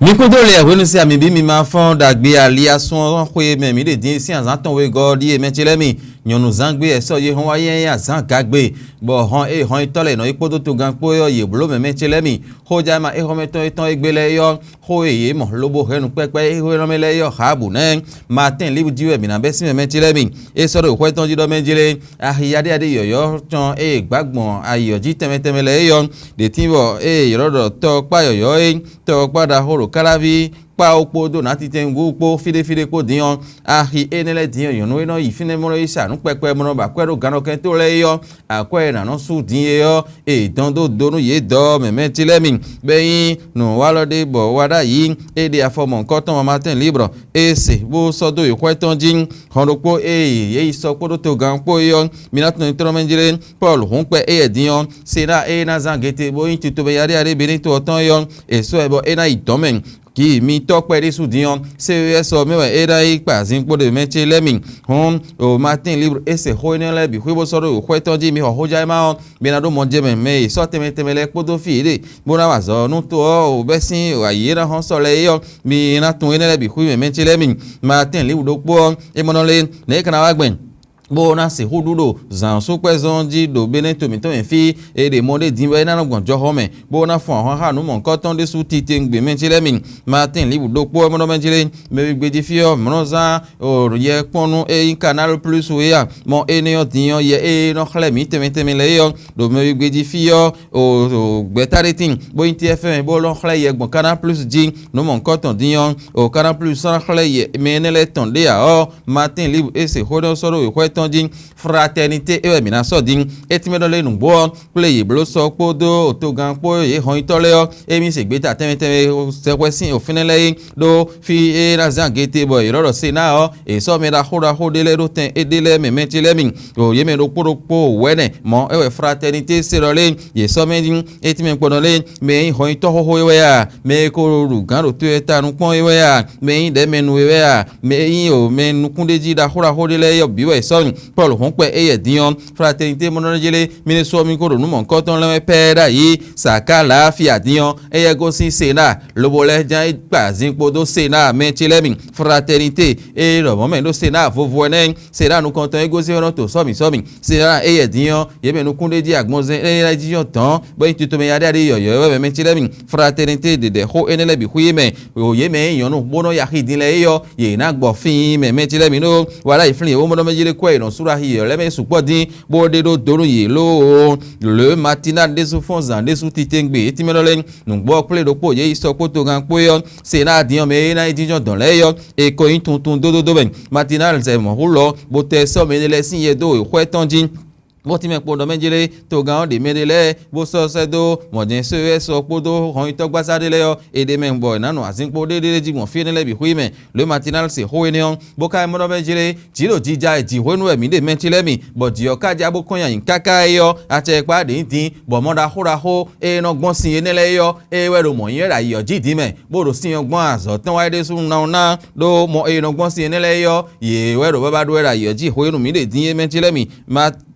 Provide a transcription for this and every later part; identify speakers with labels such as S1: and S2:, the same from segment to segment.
S1: Nikodole wenu si amibi mi ma fon dagbe aliason kwe me mi de din si azan ton we godi e metilemi nyonu zangbe eso ye hon waye ya zan gagbe bo hon itole no ipodo to gan po yo ye blo me metilemi ho ja ma e ho meton eton egbele yo ho ye mo lobo henu pepe e ho mele yo habu ne Matin Libre diwe mi na be si me metilemi e so do kweton jido menjile ahiyade ade yoyo ton e gbagbon ayoji temetemele yo de tinbo e yodo TOKPA yoyo e TOKPA da horo kalavi pa opodo NATITINGOU po fide ko dion ahi enele dion yonu eno ifine moro isa nu pepe moro ba kwero gano ken to le yo akwe na no su din yo e dondo donu ye do memetilemi beyin no walode bo wada yi e de afọmọ nkan ton Matin Libre ese bo sodo ikweton jin honopo ye iso podo to gan po yo minatno intromenjire Paul HOUNKPE e dion SENAT e na zangete bo yin tutobe yare BENIN to oton yo eso ebo e na itomen ki MITOKPE de soudion CESO mewe era ipa zinpo de meche lemi hon o Matin Libre ese hoine le bi hwebo soro hwetonji mi ho hoja ma benado monje me so temetemele podo fi bona wazo nu to o besin o ayera hon so le yo mi na tun ene le bi hwe meche lemi Matin Libre do po e monole ne kana wagben bona se hududo zan so pezonji do benen to mi to fi e de monde dinwe na gbanjo home bona fun hon ha nu mo nkan ton de su tite ngbe menjile mi Matin Libre do po mo menjile me gbeji fi o mo za o ye ponu e canal plus o ya mo eniyan diyan ye e no khle mi teme le yo do me gbeji fi o gbetaretin bo TFM bo lo khle ye gbon canal plus ji no mo nkan ton diyan o canal plus san khle ye menele ton de ya o Matin Libre e se hodo soro e din fraternité e mi na so din etimedole nu bo play blo so podo to gan po e hon itole o e mi se gbeta teme se kwesin ofinele do fi e na zangete bo iroro se na o e so me da hora hodele do ten edele me metile mi o ye me do poropo wene mo e fraternité se role ye so me din etime podole me hon ito ho we ya me ko ru gan ro to eta nu pon we ya me de menu we ya me o me nu kundeji da hora hodele yo biwe so Paul HOUNKPE e dion fraternité monojele ministre mi ko ro nu mo nkan ton le peda yi saka la fi adion e go si SENAT lobo le jan gba zin podo SENAT menchilemi fraternité e ro mo me do SENAT vovo ne SENAT nu kan ton e go si ron to so mi SENAT e dion ye me nu kunde di agbonzen e la dion ton bo intito me yade ade yoyo we menchilemi fraternité de ho enele bi huye me o ye me yon nu bono ya hidin le yo ye na gbo fin me menchilemi no wala iflin o mo do menjile no sura hi le me supo din bo de do doro ye lo le matinal des fonzan des outitengbe etimelo nu gbo ple do po ye iso poto gan po yo SENAT dion me na dijon don le yo e ko yin tuntun do ben matinal ze mo lo bo te so me le sin ye do e kwetonjin bo ti me podo menjile to gan de medele bo so se do mo din so podo hon ito gbasade le yo e de men boy nanu asin podo de ji mo fi ne le bi hui me le matinal se ho enion bo ka mo do menjile jiro jija ji ho nu emi de mentile mi bo di o ka ja bo kon yan kaka yo ate pa de tin bo mo da hora ho e no gbon sin ene le yo e we ro mo yin ra yo ji di me bo ro sin ogbon azo tan wa de sun na do mo e no gbon sin ene le yo ye we ro baba do ra yo ji ho nu mi de din mentile mi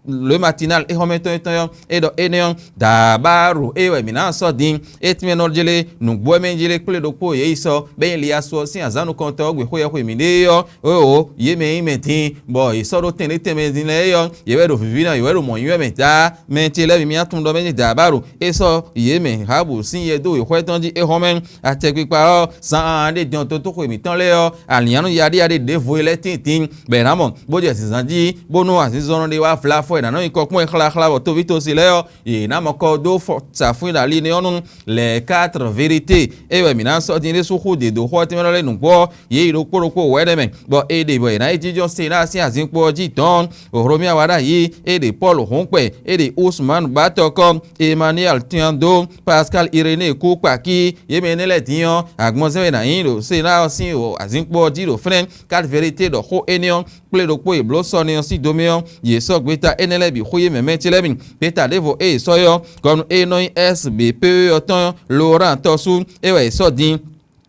S1: le matinal e hometo eton e do eneon da baru e we mina so din etime no jele nu gbo menjele kle do po ye iso ben li aso sin azanu konto ogbe ho ye ho mi de yo o ye me metin bo iso do ten teme din le yo ye we do vivina ye we do mo yin me ta mentele mi atun do menji da baru eso ye me habu sin ye do ho eton ji e homen atepipa o san de don to ko mi tan le yo alianu yade de voile tin benamon bo je sinzanji bonu asizon de wa fla na no ikokun khla bo to vito sileo e na moko do sa fun la ligne on les 4 vérités e we mi na so din su khu de do ho ti mele nu po ye ro poropo we de men bo e de bo na jijo SENAT si azin po ji ton oromi awada yi e de Paul HOUNKPE e de Ousmane Batoko Emmanuel Tiando Pascal Irene Koupaki ye menele dion agmonze na yin ro SENAT si o azin po ji ro fren 4 vérités do ho enion ple do po e blo so ni si domion ye so gbeta enele bi khoye me mentilemi beta devo e soyo kon e no SBP otan Laurent Tosu e we so din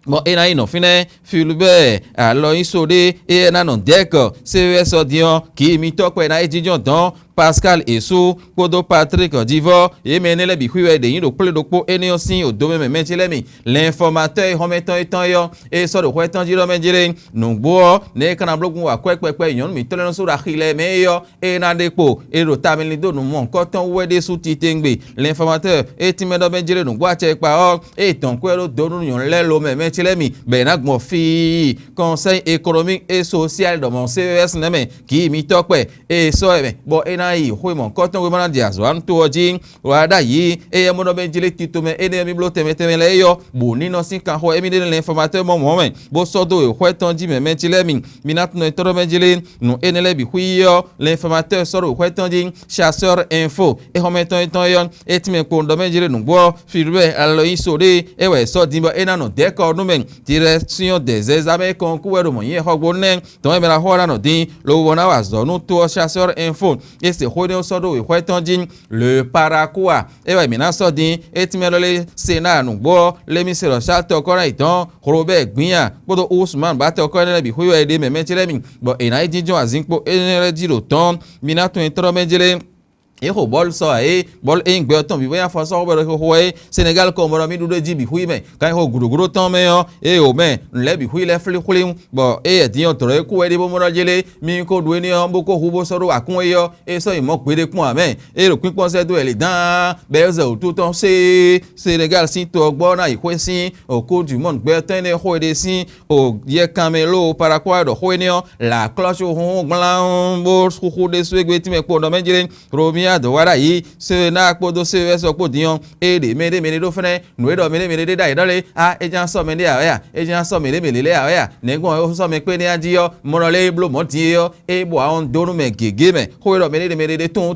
S1: Bon, et là, ils n'ont fini, Fulbert, alors ils sont des, et là, non, d'accord, c'est ça, disons, qui m'y toque, et là, ils disent, donc, Pascal Esu Kodo Patrick Divo Yemenele Bihuwe de Yindo Pledopo Eniosin Odome Mentilemi l'informateur Hometon Etanyo et so de Huetan Jiro Menjire Nungbo ne kana blogun wa kwekwepe yon mi tole no sura khile meyo e na depo e ro tamili do nu mon koton wede su titengbe l'informateur e timedo Menjire Nungbo ache pa o e ton kwero do nu yon lelo Mentilemi benagmo fi conseil économique et social de mon CES neme ki MITOKPE e so eme bo enai hui mon koton we mana diazo an to jing wada yi e mono Menjire titume ene mi blote metemele yo boni no sin kan ho emide l'informateur mon moment bo sodo e Huetan di Mentilemi minat no etoro Menjire nu enele bi huyo l'informateur soro Huetan di chasseur info e hometon eton et me kondo Menjire nu bo firbe allo isore e we so dimbo enano décor nu men direction des examens concours mo yen hogbone ton me la hora no din lo wona wa zo nu to chasseur info et se hono sodo Huetan di le paraquois e we mina so din et me le SENAT nu bo le ministre chato kora iton Robert Gbinya bodo Ousmane ba to kora bi huyo e de Mentilemi bo enai dijon azinpo enele diro ton minato entro Menjire e ho bol so e bol e ngbe ton bi ya fo so ho e Sénégal ko mo mi du ji bi hui me kan ho guruguru ton me yo e o me nle bi hui le fli khuli bo e dion to re ku e de bo mo jele mi ko du ni o bo ko hu bo so ro akun e yo e so imo pere kun ame e ro pin pon se do e le dan be ze o tout ton se Sénégal si to gbo na ikwe si o ko du monde gbe ton e ho de si o ye camelo para kwa do ho ni o la cloche ho glan bo su de su egbe ti me ko do Menjire Romia do wara yi se na podo se so podion e de mede do fene no do mede de dai dole a e jan so mede a ya e jan so mede le a ya negbon o so me pe ni ajiyo mo le blo mo ti yo e bo a on do me gege me ho do mede de ton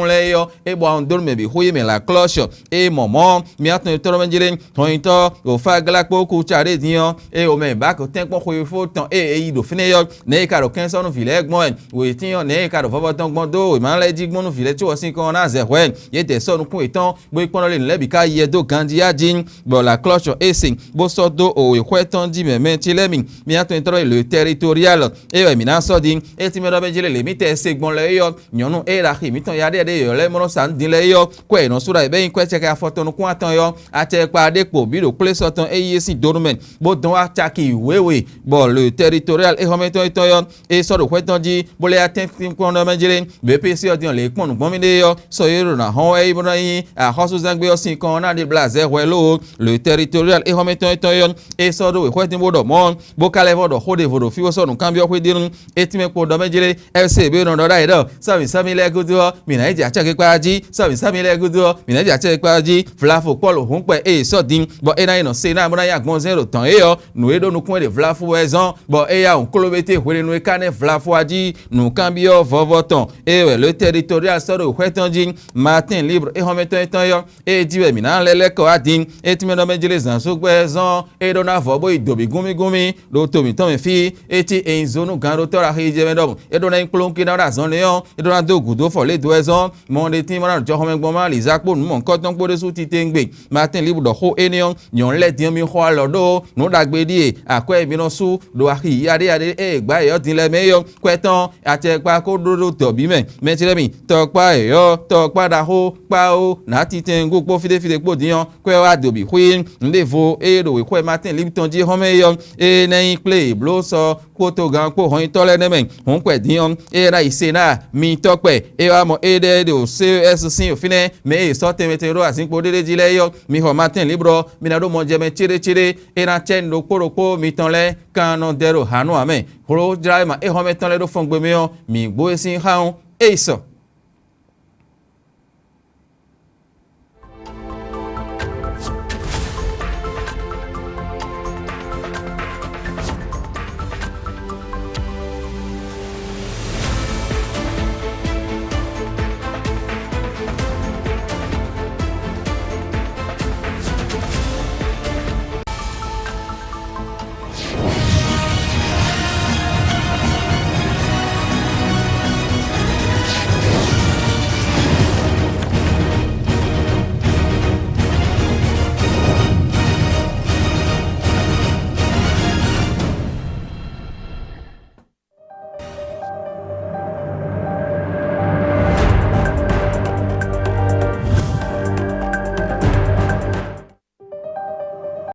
S1: le yo e bo a on do me bi ho me la cloche e momo mi atun to Menjire ton to o fa gla po ku chare dion e o me ba ko ten po ho fo ton e do fene yo ne ka ro ken so no file egbon we ti yo ne ka ro fo ton gbon do e ma le ji gbon no file ti sin kon na ze hwen ye de so nu kun itan bo ipon le nle bi ka ye do gandi ajin bo la cloche esing bo so do o Huetan di Mentilemi mi ato intro le territorial e we mi na so din e ti me do Menjire le mi te segbon le yo nyonu e la mi ton ya de yo le mo san din le yo ko e no sura e be in kweche ka foto nu kun atan yo ate pa depo bi do ple so ton e ye sin dorumen bo don ataki wewe bo le territorial e hometon itan yo e so do Huetan di bo le aten kun no Menjire BPC odin le pon nu gbon mi de yo so yero na hon e ibona yin a hosu zangbe osin kon na de blaze welo le territorial e hometon eton e so do Huetan bodo mon bo kale vodo hode vodo fi so nu cambio hwe dirun etime ko do Menjire FC be no do dai do sami le gudu mi na je acha ke paji sami le gudu mi na je acha ke paji flafo polo HOUNKPE e so din bo e na no se na mo na ya gbon zero ton e yo nu e do nu kun de flafo wezon bo e ya on kolobete hwe nu e kane flafo aji nu cambio vovoton e we le territorial so do Huetan di Matin Libre e hometon etan yo e diwe mi na lele ko adin e ti me do Menjire zan so gbe zan e do na fo bo idobi gumi do to mi ton mi fi e ti enzonu gan do to ra hije me do e do na inklon ki na ra zan le yo e do na do gudo fo le do ezan mo de ti mo na jo home gbon ma li zapo nu mo nkan ton po de su ti tengbe Matin Libre do ho enion yon le ti mi ho lo do nu dagbe die akwe mi no su do ahi ade e gba yo tin le me yo kwetan ate pa ko do to bi me Mentilemi TOKPA e yo TOKPA DAHO PAHOU NATITINGOU po fide po diyan kwe wa dobi hui ndevo e do we kwe Matin Libre ton di home yo e neyin play blo so koto gan po hon tole nemen HOUNKPE diyan e ra SENAT MITOKPE e wa mo e de o CES sin ofine me e so temetero asin po dede jile yo mi ho Matin Libre mi na do mo je me chire e na chen do poropo mi ton le kanon dero hanu ame horo drive ma e ho me ton le do FONGBE me yo mi gbo sin haun e so